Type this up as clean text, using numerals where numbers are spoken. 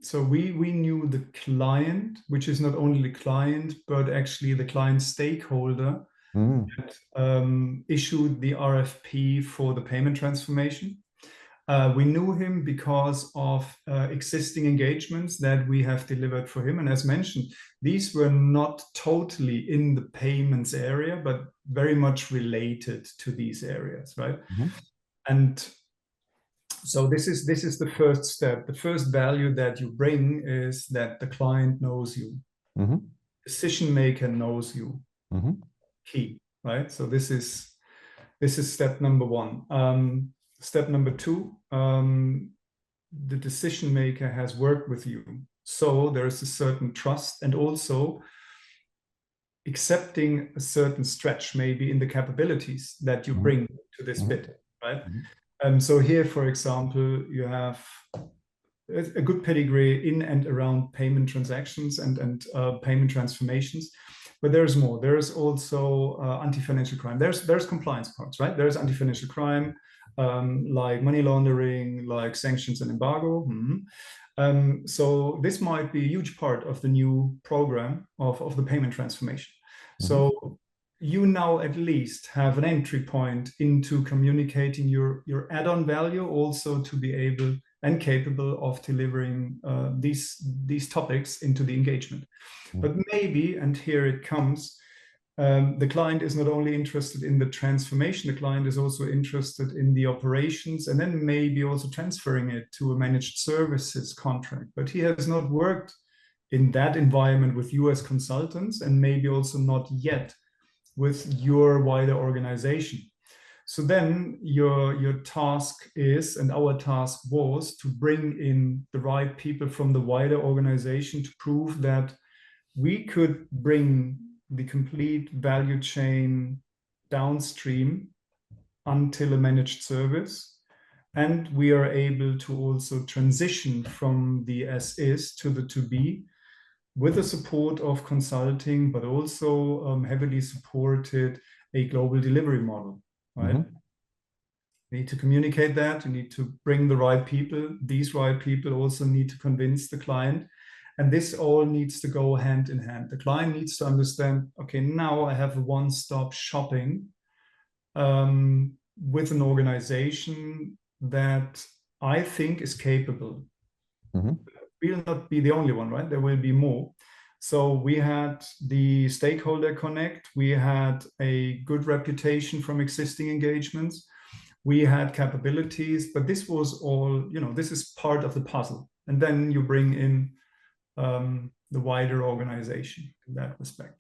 So we knew the client, which is not only the client, but actually the client stakeholder that issued the RFP for the payment transformation. We knew him because of existing engagements that we have delivered for him. And as mentioned, these were not totally in the payments area, but very much related to these areas, right? And so this is the first step. The first value that you bring is that the client knows you. Decision maker knows you. Key, right? So this is step number one. Step number two, the decision maker has worked with you. So there is a certain trust and also accepting a certain stretch maybe in the capabilities that you bring to this bit, right? So here, for example, you have a good pedigree in and around payment transactions and payment transformations. But there's more. There's also anti-financial crime. There's compliance parts, right? There's anti-financial crime, like money laundering, like sanctions and embargo. So this might be a huge part of the new program of the payment transformation. So you now at least have an entry point into communicating your add-on value, also to be able and capable of delivering these topics into the engagement. But maybe, and here it comes, the client is not only interested in the transformation, the client is also interested in the operations, and then maybe also transferring it to a managed services contract. But he has not worked in that environment with you as consultants, and maybe also not yet with your wider organization. So then your task is, and our task was, to bring in the right people from the wider organization to prove that we could bring the complete value chain downstream until a managed service. And we are able to also transition from the as is to the to be with the support of consulting, but also heavily supported a global delivery model, right? You need to communicate that, you need to bring the right people. These right people also need to convince the client. And this all needs to go hand in hand. The client needs to understand, okay, now I have a one-stop shopping with an organization that I think is capable. We'll not be the only one, right? There will be more. So we had the stakeholder connect. We had a good reputation from existing engagements. We had capabilities, but this was all, this is part of the puzzle. And then you bring in the wider organization in that respect.